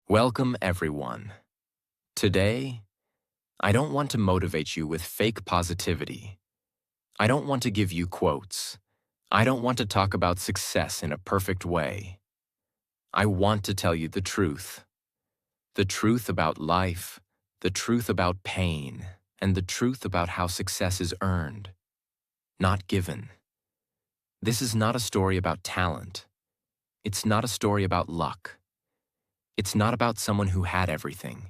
Welcome, everyone. Today, I don't want to motivate you with fake positivity. I don't want to give you quotes. I don't want to talk about success in a perfect way. I want to tell you the truth. The truth about life, the truth about pain, and the truth about how success is earned, not given. This is not a story about talent. It's not a story about luck. It's not about someone who had everything.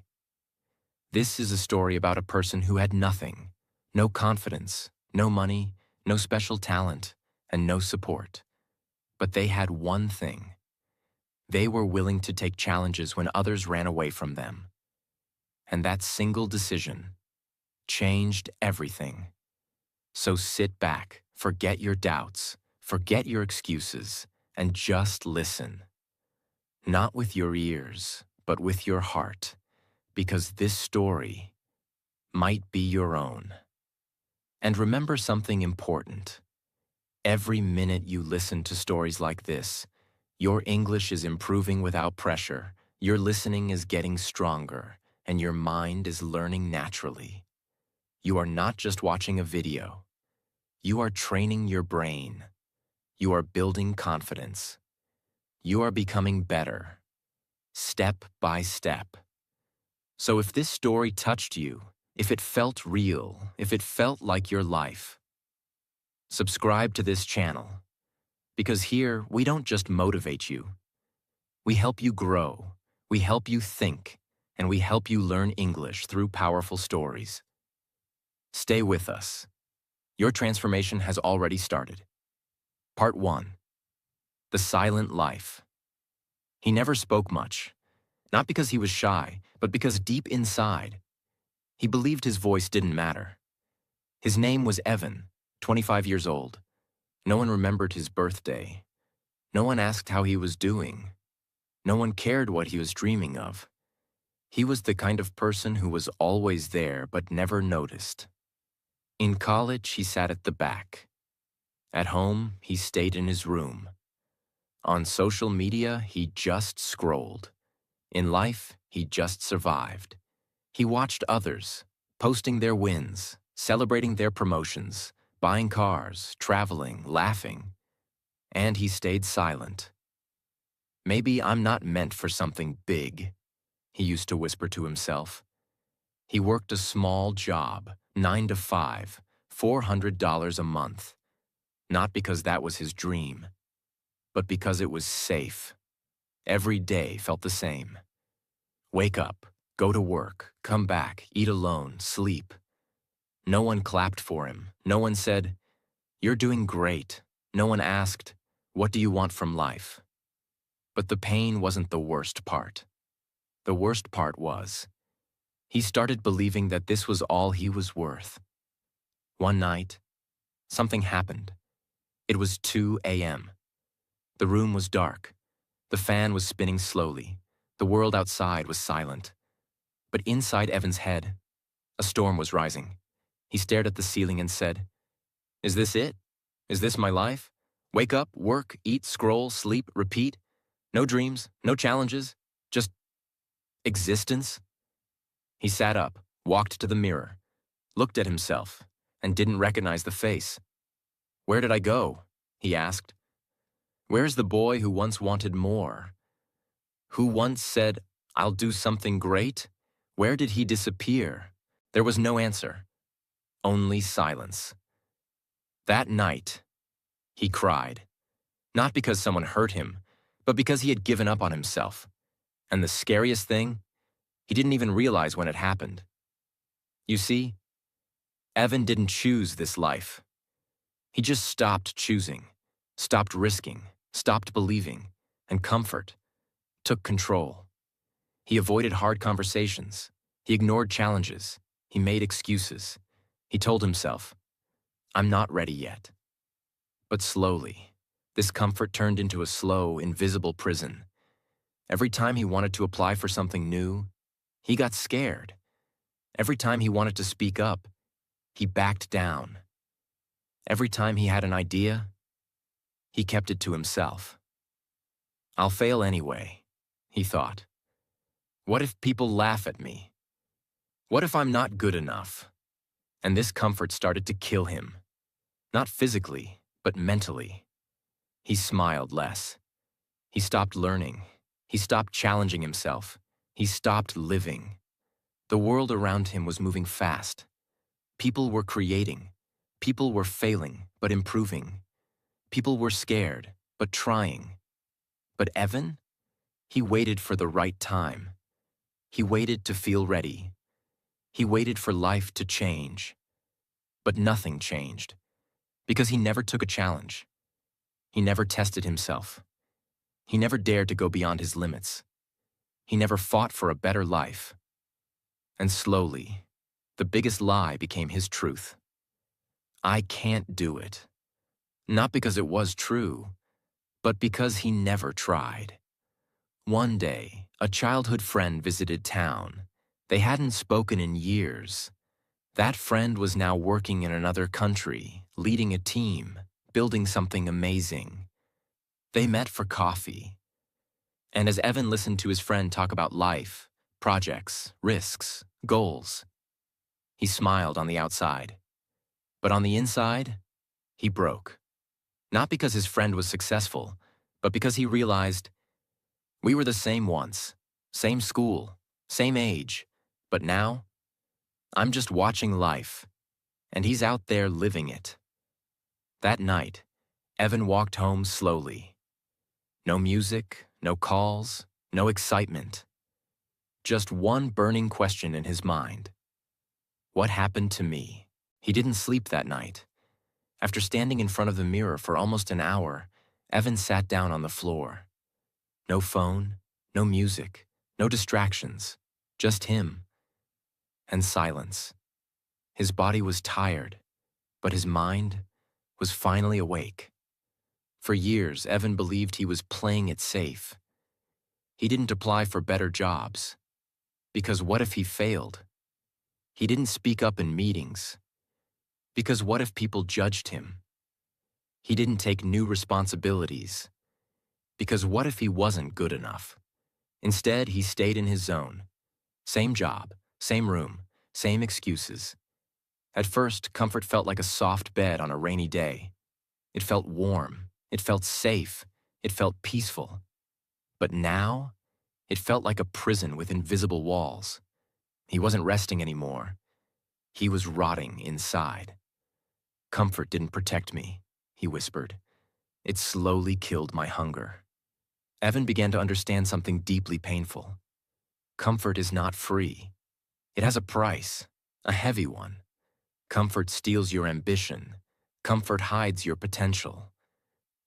This is a story about a person who had nothing, no confidence, no money, no special talent, and no support. But they had one thing. They were willing to take challenges when others ran away from them. And that single decision changed everything. So sit back, forget your doubts, forget your excuses, and just listen. Not with your ears, but with your heart. Because this story might be your own. And remember something important. Every minute you listen to stories like this, your English is improving without pressure, your listening is getting stronger, and your mind is learning naturally. You are not just watching a video. You are training your brain. You are building confidence. You are becoming better, step by step. So if this story touched you, if it felt real, if it felt like your life, subscribe to this channel. Because here, we don't just motivate you. We help you grow, we help you think, and we help you learn English through powerful stories. Stay with us. Your transformation has already started. Part 1. The Silent Life. He never spoke much. Not because he was shy, but because deep inside, he believed his voice didn't matter. His name was Evan, 25 years old. No one remembered his birthday. No one asked how he was doing. No one cared what he was dreaming of. He was the kind of person who was always there but never noticed. In college, he sat at the back. At home, he stayed in his room. On social media, he just scrolled. In life, he just survived. He watched others, posting their wins, celebrating their promotions, buying cars, traveling, laughing. And he stayed silent. Maybe I'm not meant for something big, he used to whisper to himself. He worked a small job, 9 to 5, $400 a month. Not because that was his dream, but because it was safe. Every day felt the same. Wake up, go to work, come back, eat alone, sleep. No one clapped for him. No one said, "You're doing great." No one asked, "What do you want from life?" But the pain wasn't the worst part. The worst part was, he started believing that this was all he was worth. One night, something happened. It was 2 a.m. The room was dark. The fan was spinning slowly. The world outside was silent. But inside Evan's head, a storm was rising. He stared at the ceiling and said, "Is this it? Is this my life? Wake up, work, eat, scroll, sleep, repeat. No dreams, no challenges, just existence?" He sat up, walked to the mirror, looked at himself, and didn't recognize the face. "Where did I go?" he asked. "Where's the boy who once wanted more? Who once said, 'I'll do something great'? Where did he disappear?" There was no answer, only silence. That night, he cried. Not because someone hurt him, but because he had given up on himself. And the scariest thing, he didn't even realize when it happened. You see, Evan didn't choose this life. He just stopped choosing, stopped risking, stopped believing, and comfort took control. He avoided hard conversations. He ignored challenges. He made excuses. He told himself, "I'm not ready yet." But slowly, this comfort turned into a slow, invisible prison. Every time he wanted to apply for something new, he got scared. Every time he wanted to speak up, he backed down. Every time he had an idea, he kept it to himself. "I'll fail anyway," he thought. What if people laugh at me? What if I'm not good enough? And this comfort started to kill him. Not physically, but mentally. He smiled less. He stopped learning. He stopped challenging himself. He stopped living. The world around him was moving fast. People were creating. People were failing, but improving. People were scared, but trying. But Evan? He waited for the right time. He waited to feel ready. He waited for life to change. But nothing changed, because he never took a challenge. He never tested himself. He never dared to go beyond his limits. He never fought for a better life. And slowly, the biggest lie became his truth. I can't do it. Not because it was true, but because he never tried. One day, a childhood friend visited town. They hadn't spoken in years. That friend was now working in another country, leading a team, building something amazing. They met for coffee. And as Evan listened to his friend talk about life, projects, risks, goals, he smiled on the outside. But on the inside, he broke. Not because his friend was successful, but because he realized, we were the same once, same school, same age, but now, I'm just watching life, and he's out there living it. That night, Evan walked home slowly. No music, no calls, no excitement. Just one burning question in his mind. What happened to me? He didn't sleep that night. After standing in front of the mirror for almost an hour, Evan sat down on the floor. No phone, no music, no distractions, just him. And silence. His body was tired, but his mind was finally awake. For years, Evan believed he was playing it safe. He didn't apply for better jobs, because what if he failed? He didn't speak up in meetings, because what if people judged him? He didn't take new responsibilities, because what if he wasn't good enough? Instead, he stayed in his zone. Same job, same room, same excuses. At first, comfort felt like a soft bed on a rainy day. It felt warm, it felt safe, it felt peaceful. But now, it felt like a prison with invisible walls. He wasn't resting anymore. He was rotting inside. Comfort didn't protect me, he whispered. It slowly killed my hunger. Evan began to understand something deeply painful. Comfort is not free. It has a price, a heavy one. Comfort steals your ambition. Comfort hides your potential.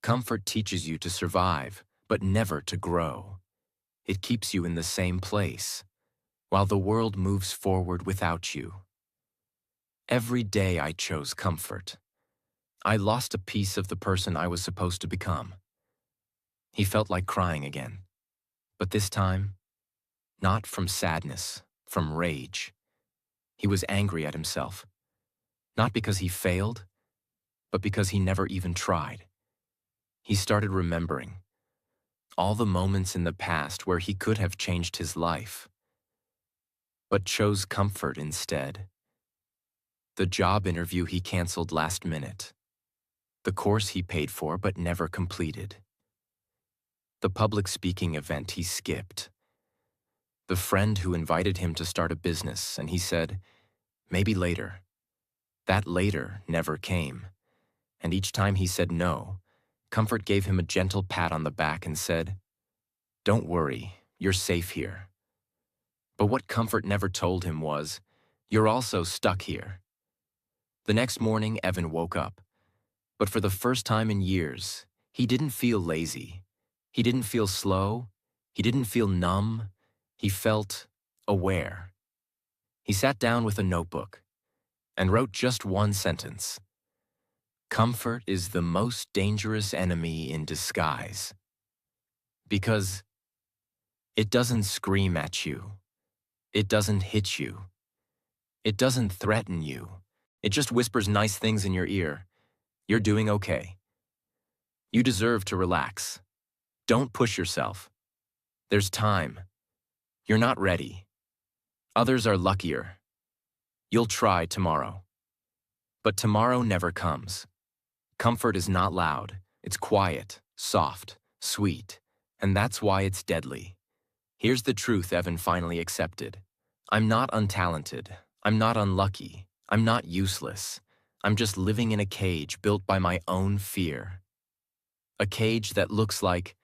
Comfort teaches you to survive, but never to grow. It keeps you in the same place, while the world moves forward without you. Every day I chose comfort. I lost a piece of the person I was supposed to become. He felt like crying again, but this time, not from sadness, from rage. He was angry at himself, not because he failed, but because he never even tried. He started remembering all the moments in the past where he could have changed his life, but chose comfort instead. The job interview he canceled last minute. The course he paid for but never completed. The public speaking event he skipped. The friend who invited him to start a business and he said, maybe later. That later never came. And each time he said no, comfort gave him a gentle pat on the back and said, don't worry, you're safe here. But what comfort never told him was, you're also stuck here. The next morning, Evan woke up. But for the first time in years, he didn't feel lazy. He didn't feel slow. He didn't feel numb. He felt aware. He sat down with a notebook and wrote just one sentence. Comfort is the most dangerous enemy in disguise. Because it doesn't scream at you. It doesn't hit you. It doesn't threaten you. It just whispers nice things in your ear. You're doing okay. You deserve to relax. Don't push yourself. There's time. You're not ready. Others are luckier. You'll try tomorrow. But tomorrow never comes. Comfort is not loud. It's quiet, soft, sweet, and that's why it's deadly. Here's the truth Evan finally accepted. I'm not untalented. I'm not unlucky. I'm not useless. I'm just living in a cage built by my own fear. A cage that looks like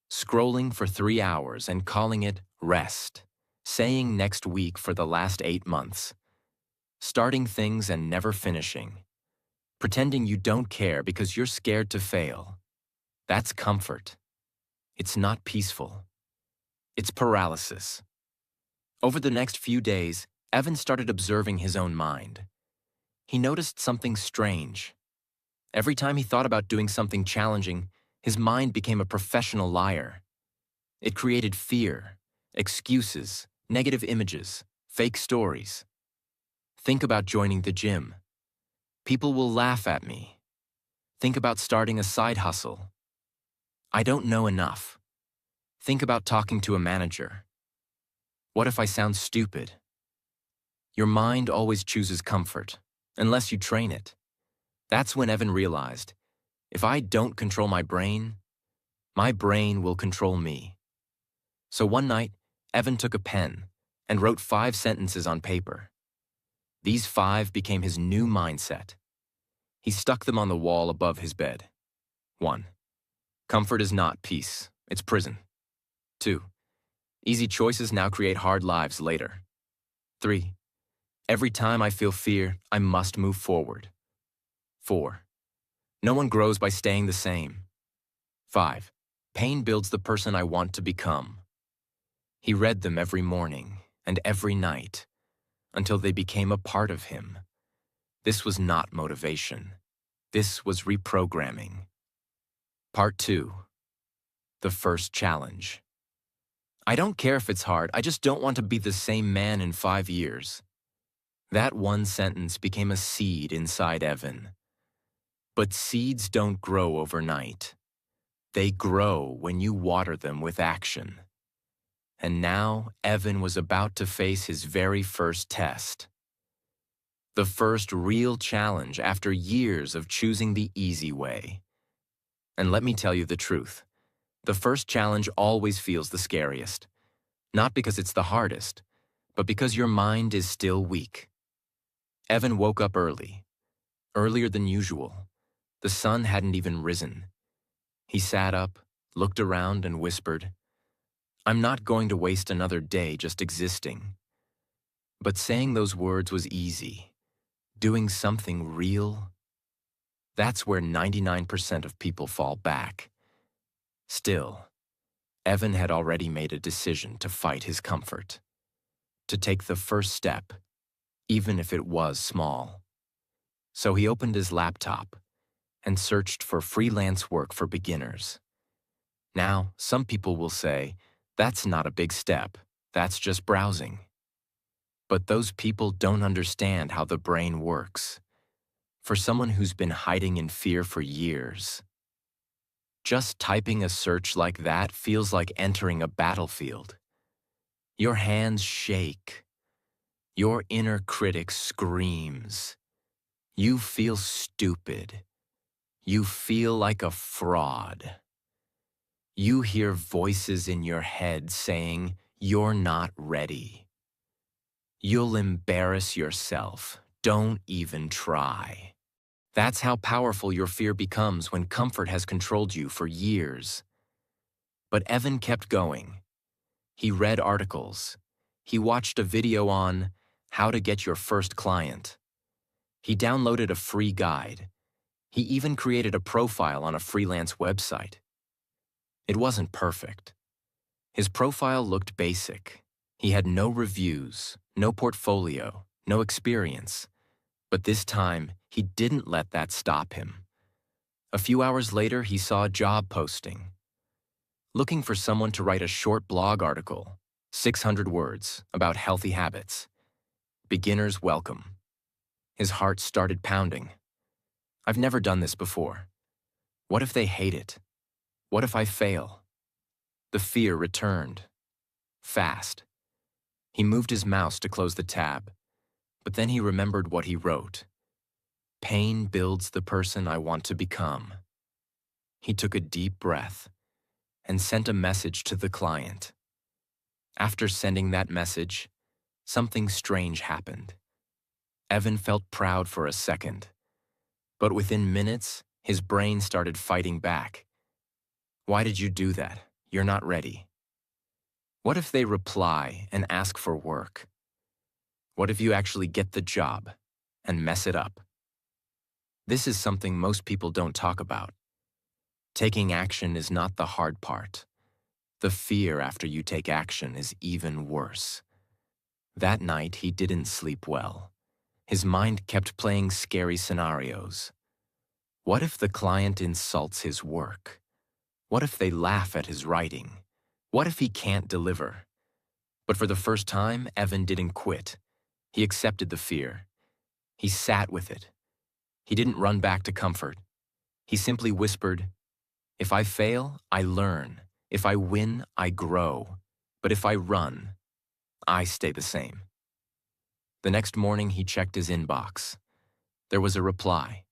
scrolling for 3 hours and calling it rest, saying next week for the last 8 months, starting things and never finishing, pretending you don't care because you're scared to fail. That's comfort. It's not peaceful. It's paralysis. Over the next few days, Evan started observing his own mind. He noticed something strange. Every time he thought about doing something challenging, his mind became a professional liar. It created fear, excuses, negative images, fake stories. Think about joining the gym. People will laugh at me. Think about starting a side hustle. I don't know enough. Think about talking to a manager. What if I sound stupid? Your mind always chooses comfort, unless you train it. That's when Evan realized, if I don't control my brain will control me. So one night, Evan took a pen and wrote 5 sentences on paper. These 5 became his new mindset. He stuck them on the wall above his bed. 1. Comfort is not peace, it's prison. 2. Easy choices now create hard lives later. 3. Every time I feel fear, I must move forward. 4. No one grows by staying the same. 5. Pain builds the person I want to become. He read them every morning and every night until they became a part of him. This was not motivation. This was reprogramming. Part 2. The first challenge. I don't care if it's hard, I just don't want to be the same man in 5 years. That one sentence became a seed inside Evan. But seeds don't grow overnight. They grow when you water them with action. And now Evan was about to face his very first test. The first real challenge after years of choosing the easy way. And let me tell you the truth. The first challenge always feels the scariest. Not because it's the hardest, but because your mind is still weak. Evan woke up early, earlier than usual. The sun hadn't even risen. He sat up, looked around, and whispered, I'm not going to waste another day just existing. But saying those words was easy. Doing something real, that's where 99% of people fall back. Still, Evan had already made a decision to fight his comfort, to take the first step, even if it was small. So he opened his laptop and searched for freelance work for beginners. Now, some people will say, that's not a big step, that's just browsing. But those people don't understand how the brain works. For someone who's been hiding in fear for years, just typing a search like that feels like entering a battlefield. Your hands shake. Your inner critic screams. You feel stupid. You feel like a fraud. You hear voices in your head saying, you're not ready. You'll embarrass yourself. Don't even try. That's how powerful your fear becomes when comfort has controlled you for years. But Evan kept going. He read articles. He watched a video on how to get your first client. He downloaded a free guide. He even created a profile on a freelance website. It wasn't perfect. His profile looked basic. He had no reviews, no portfolio, no experience. But this time, he didn't let that stop him. A few hours later, he saw a job posting. Looking for someone to write a short blog article, 600 words, about healthy habits. Beginners welcome. His heart started pounding. I've never done this before. What if they hate it? What if I fail? The fear returned. fast. He moved his mouse to close the tab, but then he remembered what he wrote. Pain builds the person I want to become. He took a deep breath and sent a message to the client. After sending that message, something strange happened. Evan felt proud for a second, but within minutes, his brain started fighting back. Why did you do that? You're not ready. What if they reply and ask for work? What if you actually get the job and mess it up? This is something most people don't talk about. Taking action is not the hard part. The fear after you take action is even worse. That night, he didn't sleep well. His mind kept playing scary scenarios. What if the client insults his work? What if they laugh at his writing? What if he can't deliver? But for the first time, Evan didn't quit. He accepted the fear. He sat with it. He didn't run back to comfort. He simply whispered, "If I fail, I learn. If I win, I grow. But if I run, I stay the same." The next morning, he checked his inbox. There was a reply.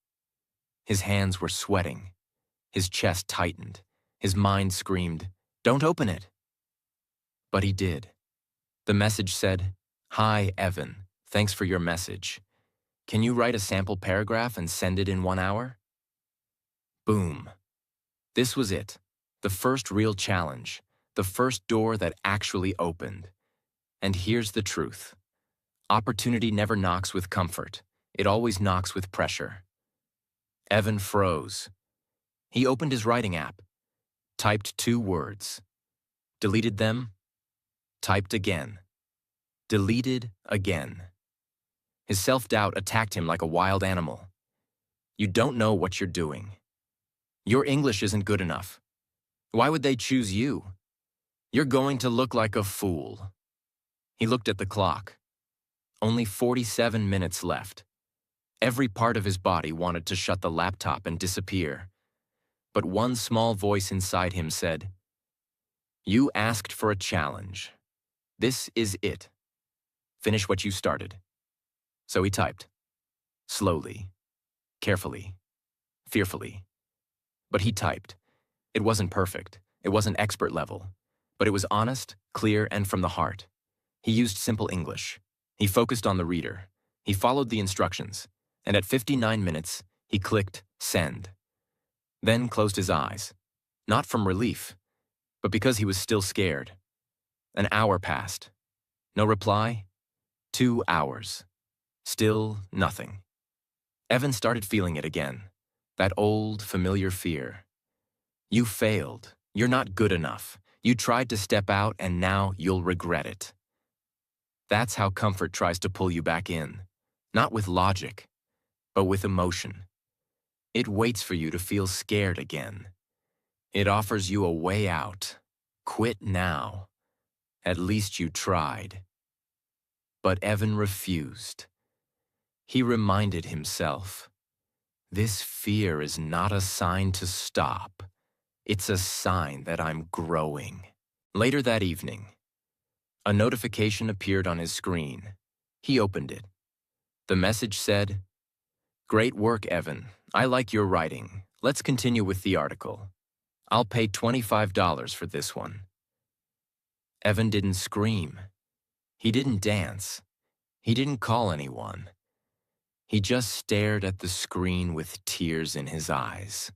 His hands were sweating. His chest tightened. His mind screamed, "Don't open it." But he did. The message said, "Hi, Evan. Thanks for your message. Can you write a sample paragraph and send it in 1 hour?" Boom. This was it. The first real challenge. The first door that actually opened. And here's the truth. Opportunity never knocks with comfort. It always knocks with pressure. Evan froze. He opened his writing app, typed 2 words, deleted them, typed again, deleted again. His self-doubt attacked him like a wild animal. You don't know what you're doing. Your English isn't good enough. Why would they choose you? You're going to look like a fool. He looked at the clock. Only 47 minutes left. Every part of his body wanted to shut the laptop and disappear. But one small voice inside him said, "You asked for a challenge. This is it. Finish what you started." So he typed. Slowly, carefully, fearfully. But he typed. It wasn't perfect. It wasn't expert level. But it was honest, clear, and from the heart. He used simple English. He focused on the reader. He followed the instructions. And at 59 minutes, he clicked send. Then closed his eyes. Not from relief, but because he was still scared. An hour passed. No reply. 2 hours. Still nothing. Evan started feeling it again. That old, familiar fear. You failed. You're not good enough. You tried to step out and now you'll regret it. That's how comfort tries to pull you back in. Not with logic, but with emotion. It waits for you to feel scared again. It offers you a way out. Quit now. At least you tried. But Evan refused. He reminded himself, this fear is not a sign to stop. It's a sign that I'm growing. Later that evening, a notification appeared on his screen. He opened it. The message said, "Great work, Evan. I like your writing. Let's continue with the article. I'll pay $25 for this one." Evan didn't scream. He didn't dance. He didn't call anyone. He just stared at the screen with tears in his eyes.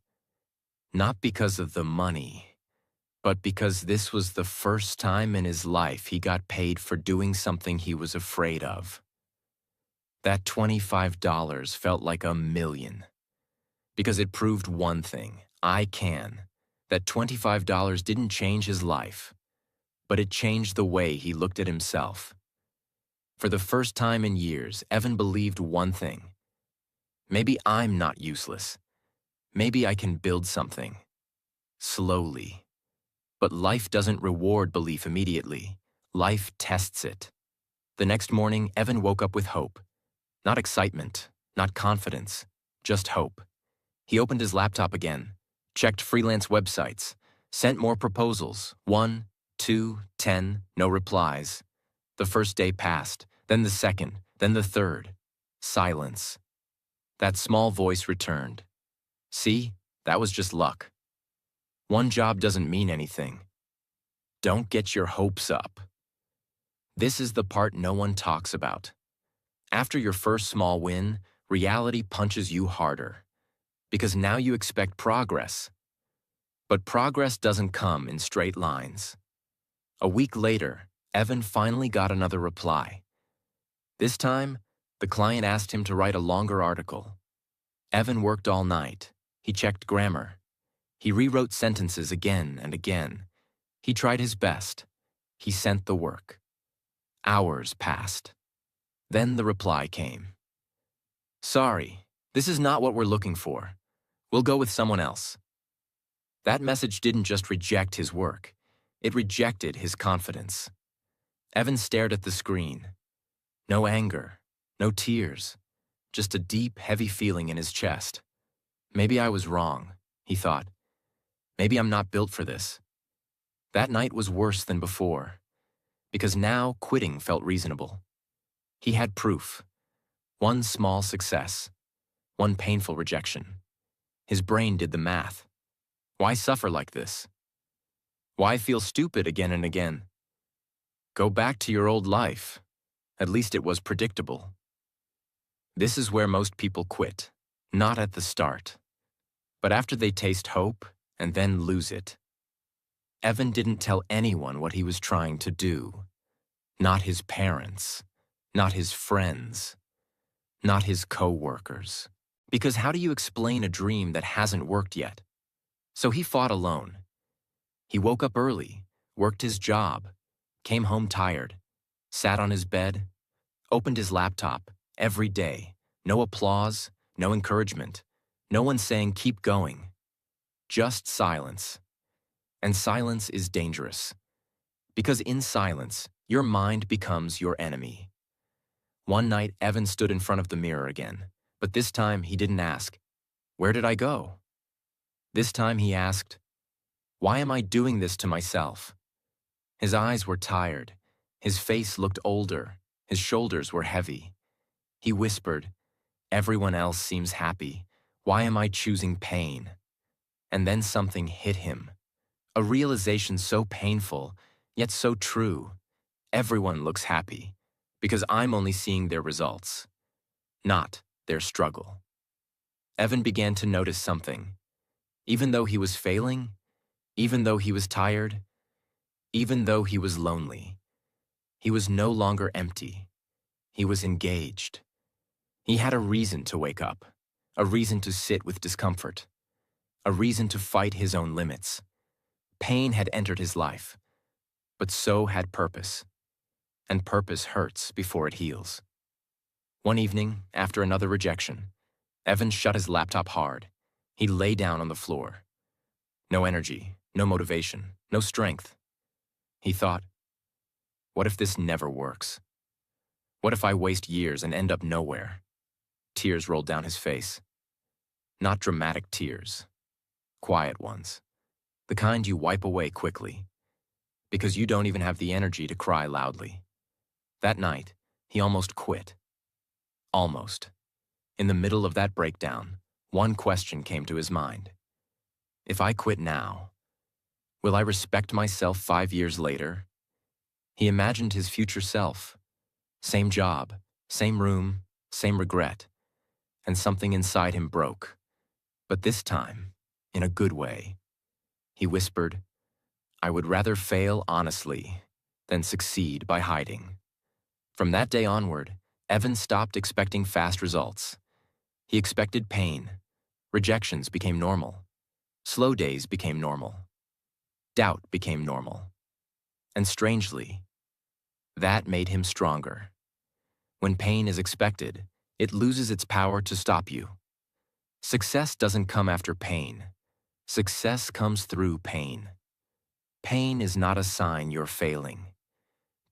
Not because of the money, but because this was the first time in his life he got paid for doing something he was afraid of. That $25 felt like $1 million. Because it proved one thing, I can. That $25 didn't change his life, but it changed the way he looked at himself. For the first time in years, Evan believed one thing. Maybe I'm not useless. Maybe I can build something. Slowly. But life doesn't reward belief immediately. Life tests it. The next morning, Evan woke up with hope. Not excitement, not confidence, just hope. He opened his laptop again, checked freelance websites, sent more proposals, 1, 2, 10, no replies. The first day passed, then the second, then the third. Silence. That small voice returned. See, that was just luck. One job doesn't mean anything. Don't get your hopes up. This is the part no one talks about. After your first small win, reality punches you harder. Because now you expect progress. But progress doesn't come in straight lines. A week later, Evan finally got another reply. This time, the client asked him to write a longer article. Evan worked all night. He checked grammar. He rewrote sentences again and again. He tried his best. He sent the work. Hours passed. Then the reply came. Sorry, this is not what we're looking for. We'll go with someone else. That message didn't just reject his work. It rejected his confidence. Evan stared at the screen. No anger, no tears, just a deep, heavy feeling in his chest. Maybe I was wrong, he thought. Maybe I'm not built for this. That night was worse than before, because now quitting felt reasonable. He had proof. One small success. One painful rejection. His brain did the math. Why suffer like this? Why feel stupid again and again? Go back to your old life. At least it was predictable. This is where most people quit, not at the start, but after they taste hope and then lose it. Evan didn't tell anyone what he was trying to do. Not his parents, not his friends, not his co-workers. Because how do you explain a dream that hasn't worked yet? So he fought alone. He woke up early, worked his job, came home tired, sat on his bed, opened his laptop every day. No applause, no encouragement, no one saying keep going. Just silence. And silence is dangerous. Because in silence, your mind becomes your enemy. One night, Evan stood in front of the mirror again, but this time he didn't ask, "Where did I go?" This time he asked, "Why am I doing this to myself?" His eyes were tired. His face looked older. His shoulders were heavy. He whispered, "Everyone else seems happy. Why am I choosing pain?" And then something hit him. A realization so painful, yet so true. Everyone looks happy, because I'm only seeing their results, not their struggle. Evan began to notice something. Even though he was failing, even though he was tired, even though he was lonely, he was no longer empty. He was engaged. He had a reason to wake up, a reason to sit with discomfort, a reason to fight his own limits. Pain had entered his life, but so had purpose. And purpose hurts before it heals. One evening, after another rejection, Evan shut his laptop hard. He lay down on the floor. No energy, no motivation, no strength. He thought, what if this never works? What if I waste years and end up nowhere? Tears rolled down his face. Not dramatic tears, quiet ones. The kind you wipe away quickly, because you don't even have the energy to cry loudly. That night, he almost quit. Almost. In the middle of that breakdown, one question came to his mind. If I quit now, will I respect myself 5 years later? He imagined his future self. Same job, same room, same regret. And something inside him broke. But this time, in a good way. He whispered, I would rather fail honestly than succeed by hiding. From that day onward, Evan stopped expecting fast results. He expected pain. Rejections became normal. Slow days became normal. Doubt became normal. And strangely, that made him stronger. When pain is expected, it loses its power to stop you. Success doesn't come after pain. Success comes through pain. Pain is not a sign you're failing.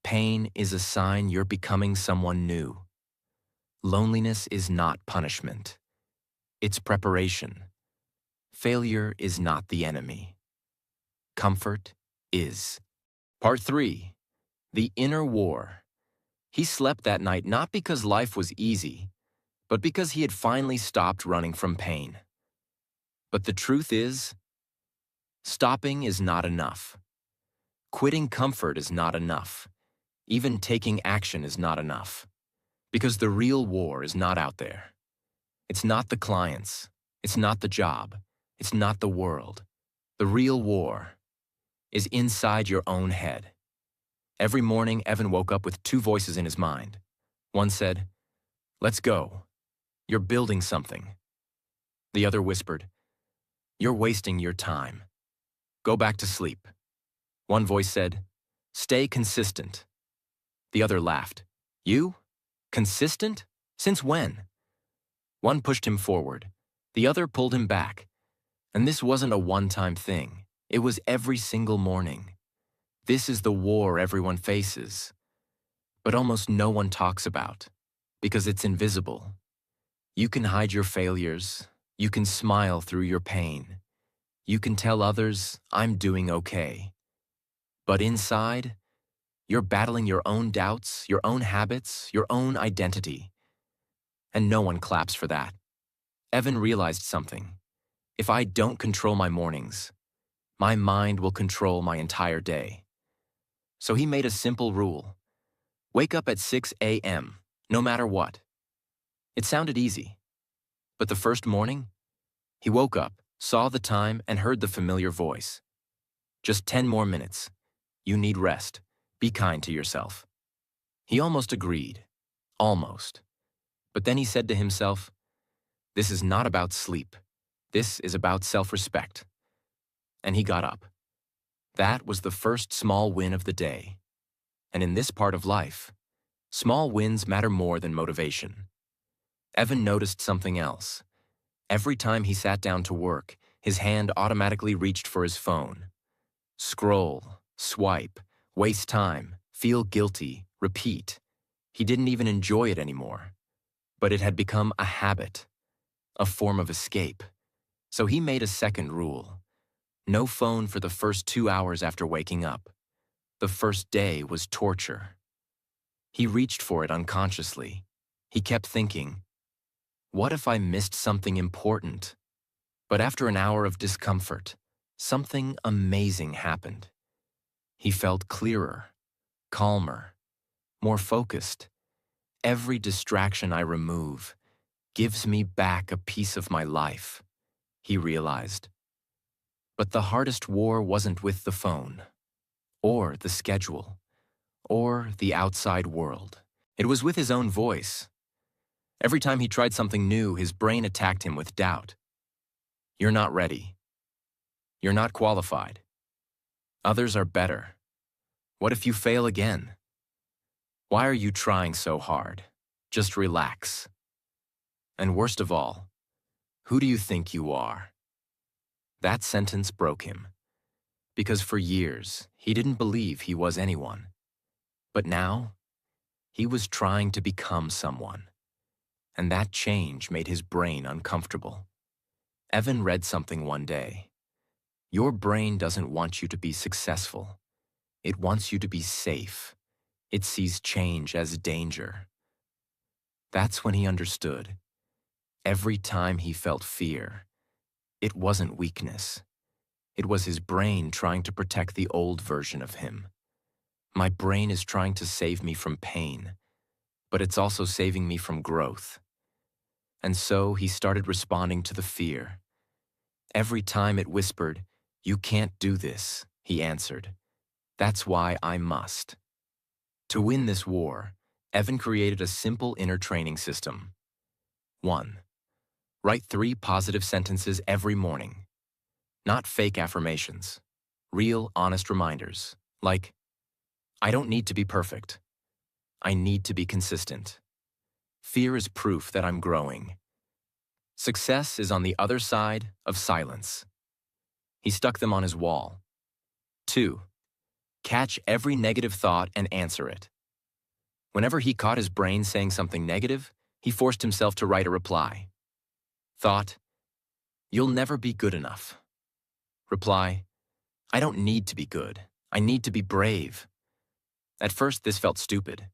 Pain is a sign you're becoming someone new. Loneliness is not punishment. It's preparation. Failure is not the enemy. Comfort is. Part 3. The Inner War. He slept that night not because life was easy, but because he had finally stopped running from pain. But the truth is, stopping is not enough. Quitting comfort is not enough. Even taking action is not enough. Because the real war is not out there. It's not the clients. It's not the job. It's not the world. The real war is inside your own head. Every morning, Evan woke up with two voices in his mind. One said, "Let's go. You're building something." The other whispered, "You're wasting your time. Go back to sleep." One voice said, "Stay consistent." The other laughed. "You? Consistent? Since when?" One pushed him forward. The other pulled him back. And this wasn't a one-time thing. It was every single morning. This is the war everyone faces, but almost no one talks about, because it's invisible. You can hide your failures. You can smile through your pain. You can tell others, "I'm doing okay." But inside, you're battling your own doubts, your own habits, your own identity. And no one claps for that. Evan realized something. If I don't control my mornings, my mind will control my entire day. So he made a simple rule. Wake up at 6 a.m., no matter what. It sounded easy. But the first morning, he woke up, saw the time, and heard the familiar voice. "Just 10 more minutes. You need rest. Be kind to yourself." He almost agreed. Almost. But then he said to himself, "This is not about sleep. This is about self-respect." And he got up. That was the first small win of the day. And in this part of life, small wins matter more than motivation. Evan noticed something else. Every time he sat down to work, his hand automatically reached for his phone. Scroll, swipe, waste time, feel guilty, repeat. He didn't even enjoy it anymore. But it had become a habit, a form of escape. So he made a second rule. No phone for the first 2 hours after waking up. The first day was torture. He reached for it unconsciously. He kept thinking, what if I missed something important? But after an hour of discomfort, something amazing happened. He felt clearer, calmer, more focused. Every distraction I remove gives me back a piece of my life, he realized. But the hardest war wasn't with the phone, or the schedule, or the outside world. It was with his own voice. Every time he tried something new, his brain attacked him with doubt. You're not ready. You're not qualified. Others are better. What if you fail again? Why are you trying so hard? Just relax. And worst of all, who do you think you are? That sentence broke him. Because for years, he didn't believe he was anyone. But now, he was trying to become someone. And that change made his brain uncomfortable. Evan read something one day. Your brain doesn't want you to be successful. It wants you to be safe. It sees change as danger. That's when he understood. Every time he felt fear, it wasn't weakness. It was his brain trying to protect the old version of him. My brain is trying to save me from pain, but it's also saving me from growth. And so he started responding to the fear. Every time it whispered, "You can't do this," he answered, "That's why I must." To win this war, Evan created a simple inner training system. 1. Write 3 positive sentences every morning. Not fake affirmations. Real, honest reminders, like, I don't need to be perfect. I need to be consistent. Fear is proof that I'm growing. Success is on the other side of silence. He stuck them on his wall. 2. Catch every negative thought and answer it. Whenever he caught his brain saying something negative, he forced himself to write a reply. Thought, you'll never be good enough. Reply, I don't need to be good. I need to be brave. At first, this felt stupid,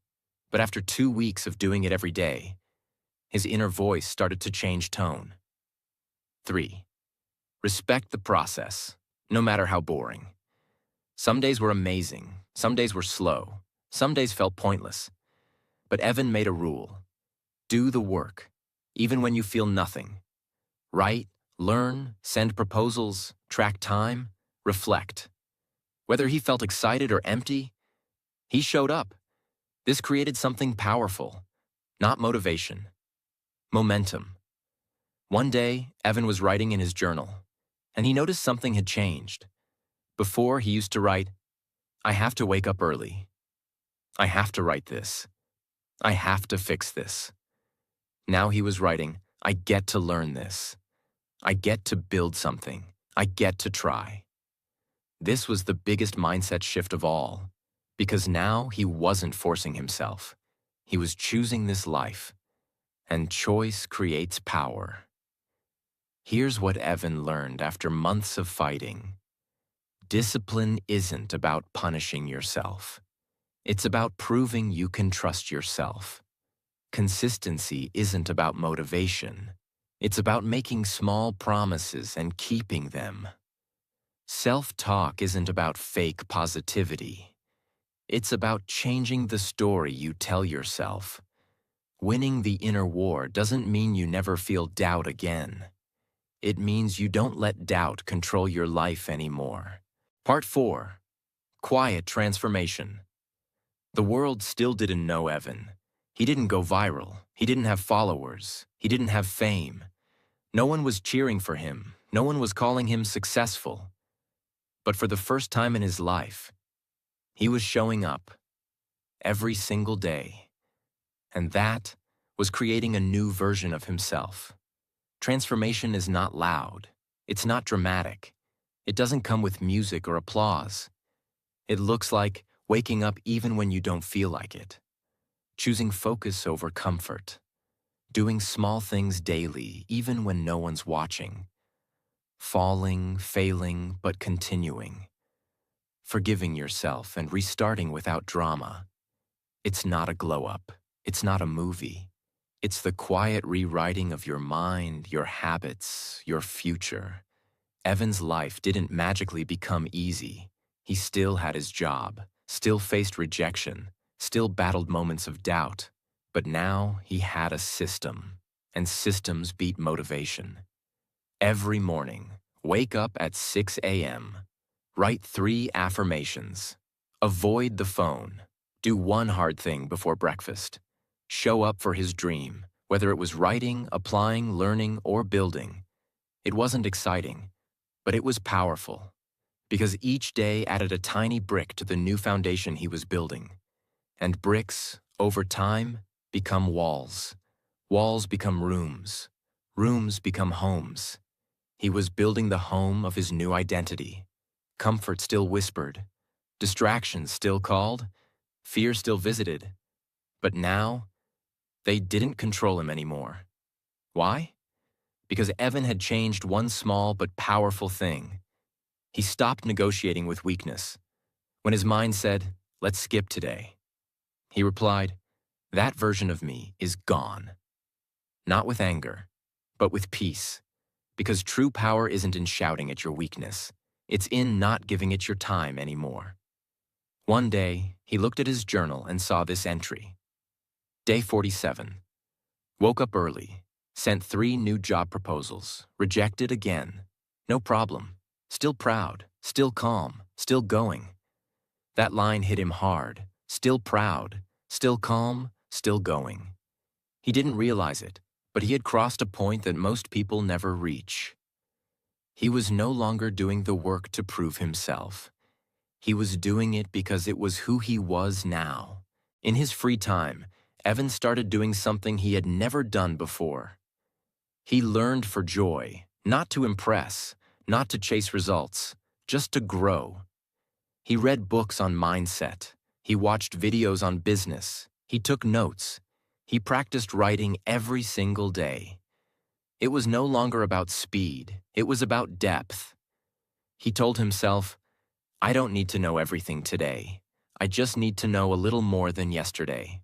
but after 2 weeks of doing it every day, his inner voice started to change tone. 3. Respect the process, no matter how boring. Some days were amazing, some days were slow, some days felt pointless. But Evan made a rule. Do the work, even when you feel nothing. Write, learn, send proposals, track time, reflect. Whether he felt excited or empty, he showed up. This created something powerful, not motivation, momentum. One day, Evan was writing in his journal, and he noticed something had changed. Before, he used to write, "I have to wake up early. I have to write this. I have to fix this." Now he was writing, "I get to learn this. I get to build something. I get to try." This was the biggest mindset shift of all, because now he wasn't forcing himself. He was choosing this life, and choice creates power. Here's what Evan learned after months of fighting. Discipline isn't about punishing yourself. It's about proving you can trust yourself. Consistency isn't about motivation. It's about making small promises and keeping them. Self-talk isn't about fake positivity. It's about changing the story you tell yourself. Winning the inner war doesn't mean you never feel doubt again. It means you don't let doubt control your life anymore. Part 4. Quiet transformation. The world still didn't know Evan. He didn't go viral. He didn't have followers. He didn't have fame. No one was cheering for him. No one was calling him successful. But for the first time in his life, he was showing up every single day. And that was creating a new version of himself. Transformation is not loud. It's not dramatic. It doesn't come with music or applause. It looks like waking up even when you don't feel like it. Choosing focus over comfort. Doing small things daily, even when no one's watching. Falling, failing, but continuing. Forgiving yourself and restarting without drama. It's not a glow-up. It's not a movie. It's the quiet rewriting of your mind, your habits, your future. Evan's life didn't magically become easy. He still had his job, still faced rejection, still battled moments of doubt. But now he had a system, and systems beat motivation. Every morning, wake up at 6 a.m. Write 3 affirmations. Avoid the phone. Do one hard thing before breakfast. Show up for his dream, whether it was writing, applying, learning, or building. It wasn't exciting, but it was powerful, because each day added a tiny brick to the new foundation he was building. And bricks, over time, become walls. Walls become rooms. Rooms become homes. He was building the home of his new identity. Comfort still whispered. Distractions still called. Fear still visited. But now, they didn't control him anymore. Why? Because Evan had changed one small but powerful thing. He stopped negotiating with weakness. When his mind said, "Let's skip today," he replied, "That version of me is gone." Not with anger, but with peace. Because true power isn't in shouting at your weakness. It's in not giving it your time anymore. One day, he looked at his journal and saw this entry. Day 47. Woke up early. Sent 3 new job proposals. Rejected again. No problem. Still proud. Still calm. Still going. That line hit him hard. Still proud. Still calm. Still going. He didn't realize it, but he had crossed a point that most people never reach. He was no longer doing the work to prove himself. He was doing it because it was who he was now. In his free time, Evan started doing something he had never done before. He learned for joy, not to impress, not to chase results, just to grow. He read books on mindset. He watched videos on business. He took notes. He practiced writing every single day. It was no longer about speed. It was about depth. He told himself, I don't need to know everything today. I just need to know a little more than yesterday.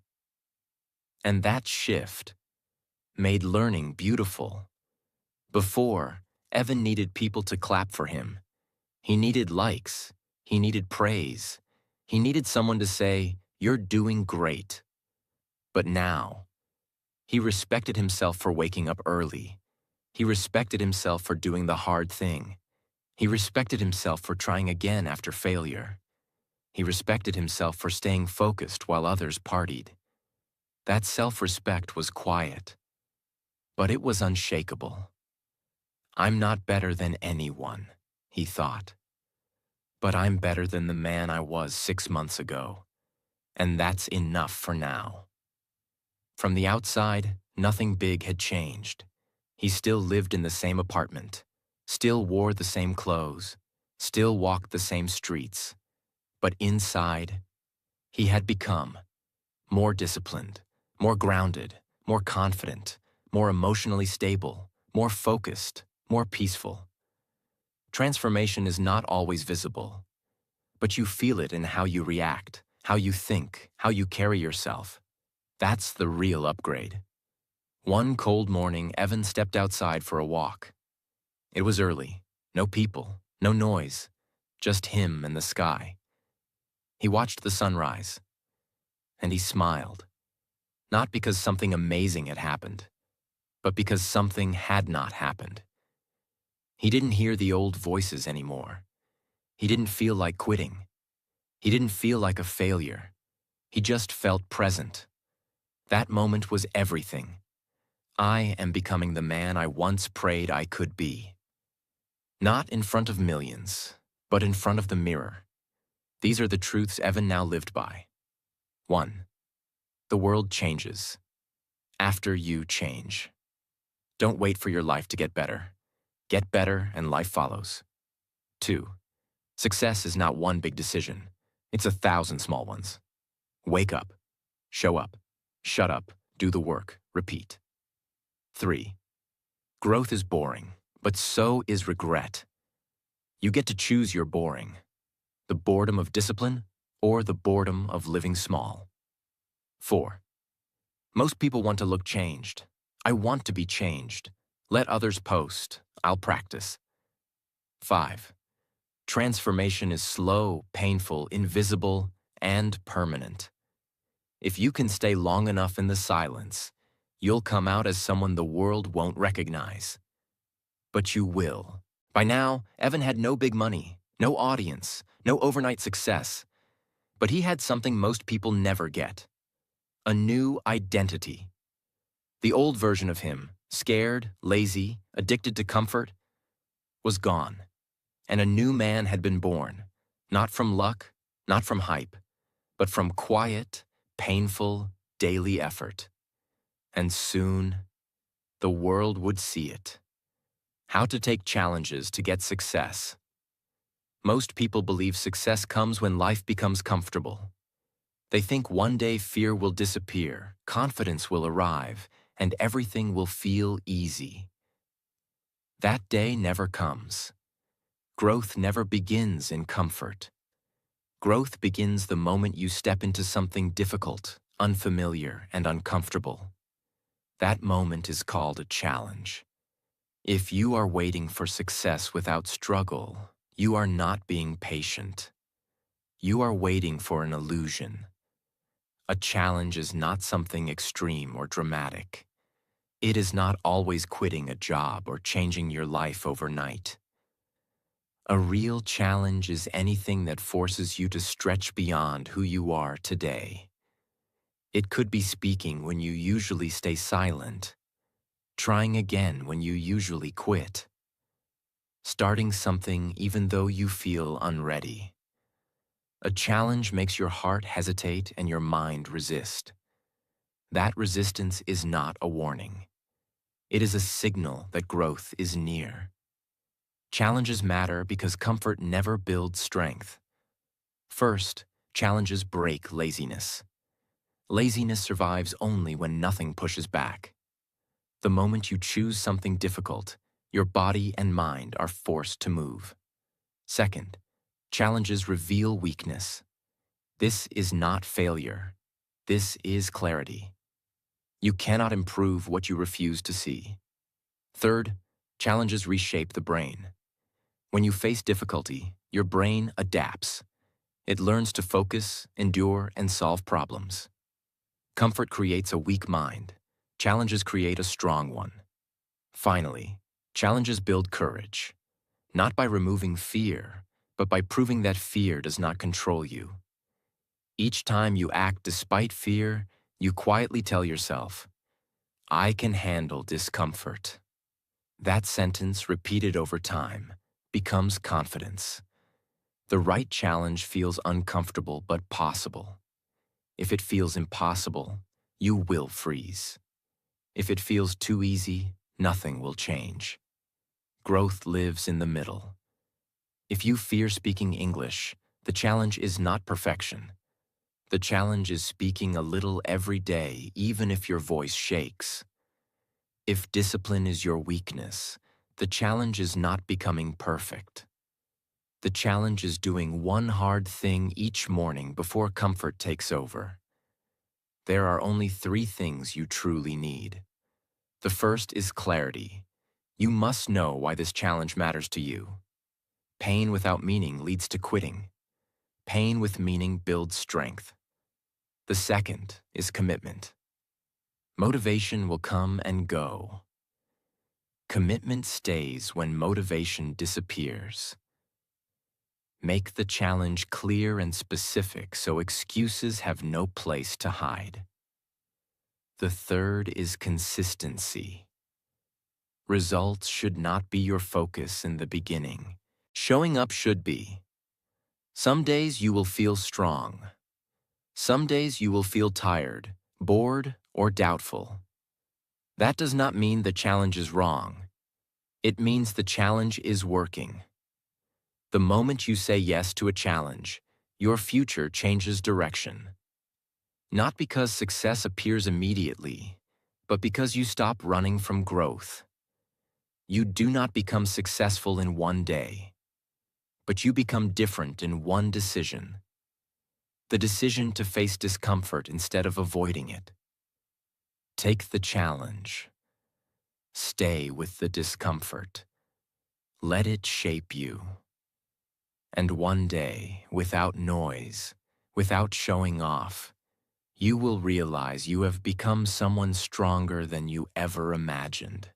And that shift made learning beautiful. Before, Evan needed people to clap for him. He needed likes. He needed praise. He needed someone to say, "You're doing great." But now, he respected himself for waking up early. He respected himself for doing the hard thing. He respected himself for trying again after failure. He respected himself for staying focused while others partied. That self-respect was quiet, but it was unshakable. I'm not better than anyone, he thought. But I'm better than the man I was 6 months ago, and that's enough for now. From the outside, nothing big had changed. He still lived in the same apartment, still wore the same clothes, still walked the same streets. But inside, he had become more disciplined, more grounded, more confident, more emotionally stable, more focused, more peaceful. Transformation is not always visible, but you feel it in how you react, how you think, how you carry yourself. That's the real upgrade. One cold morning, Evan stepped outside for a walk. It was early, no people, no noise, just him and the sky. He watched the sunrise, and he smiled, not because something amazing had happened, but because something had not happened. He didn't hear the old voices anymore. He didn't feel like quitting. He didn't feel like a failure. He just felt present. That moment was everything. I am becoming the man I once prayed I could be. Not in front of millions, but in front of the mirror. These are the truths Evan now lived by. 1. The world changes after you change. Don't wait for your life to get better. Get better and life follows. 2. Success is not one big decision. It's 1,000 small ones. Wake up, show up, shut up, do the work, repeat. 3. Growth is boring, but so is regret. You get to choose your boring. The boredom of discipline or the boredom of living small. 4. Most people want to look changed. I want to be changed. Let others post. I'll practice. 5. Transformation is slow, painful, invisible, and permanent. If you can stay long enough in the silence, you'll come out as someone the world won't recognize. But you will. By now, Evan had no big money, no audience, no overnight success. But he had something most people never get: a new identity. The old version of him, scared, lazy, addicted to comfort, was gone. And a new man had been born, not from luck, not from hype, but from quiet, painful, daily effort. And soon, the world would see it. How to take challenges to get success. Most people believe success comes when life becomes comfortable. They think one day fear will disappear, confidence will arrive, and everything will feel easy. That day never comes. Growth never begins in comfort. Growth begins the moment you step into something difficult, unfamiliar, and uncomfortable. That moment is called a challenge. If you are waiting for success without struggle, you are not being patient. You are waiting for an illusion. A challenge is not something extreme or dramatic. It is not always quitting a job or changing your life overnight. A real challenge is anything that forces you to stretch beyond who you are today. It could be speaking when you usually stay silent, trying again when you usually quit, starting something even though you feel unready. A challenge makes your heart hesitate and your mind resist. That resistance is not a warning. It is a signal that growth is near. Challenges matter because comfort never builds strength. First, challenges break laziness. Laziness survives only when nothing pushes back. The moment you choose something difficult, your body and mind are forced to move. Second, Challenges reveal weakness. This is not failure. This is clarity. You cannot improve what you refuse to see. Third, challenges reshape the brain. When you face difficulty, your brain adapts. It learns to focus, endure, and solve problems. Comfort creates a weak mind. Challenges create a strong one. Finally, challenges build courage, not by removing fear, but by proving that fear does not control you. Each time you act despite fear, you quietly tell yourself, "I can handle discomfort." That sentence, repeated over time, becomes confidence. The right challenge feels uncomfortable but possible. If it feels impossible, you will freeze. If it feels too easy, nothing will change. Growth lives in the middle. If you fear speaking English, the challenge is not perfection. The challenge is speaking a little every day, even if your voice shakes. If discipline is your weakness, the challenge is not becoming perfect. The challenge is doing one hard thing each morning before comfort takes over. There are only 3 things you truly need. The first is clarity. You must know why this challenge matters to you. Pain without meaning leads to quitting. Pain with meaning builds strength. The second is commitment. Motivation will come and go. Commitment stays when motivation disappears. Make the challenge clear and specific so excuses have no place to hide. The third is consistency. Results should not be your focus in the beginning. Showing up should be. Some days you will feel strong. Some days you will feel tired, bored, or doubtful. That does not mean the challenge is wrong. It means the challenge is working. The moment you say yes to a challenge, your future changes direction. Not because success appears immediately, but because you stop running from growth. You do not become successful in one day, but you become different in one decision. The decision to face discomfort instead of avoiding it. Take the challenge. Stay with the discomfort. Let it shape you. And one day, without noise, without showing off, you will realize you have become someone stronger than you ever imagined.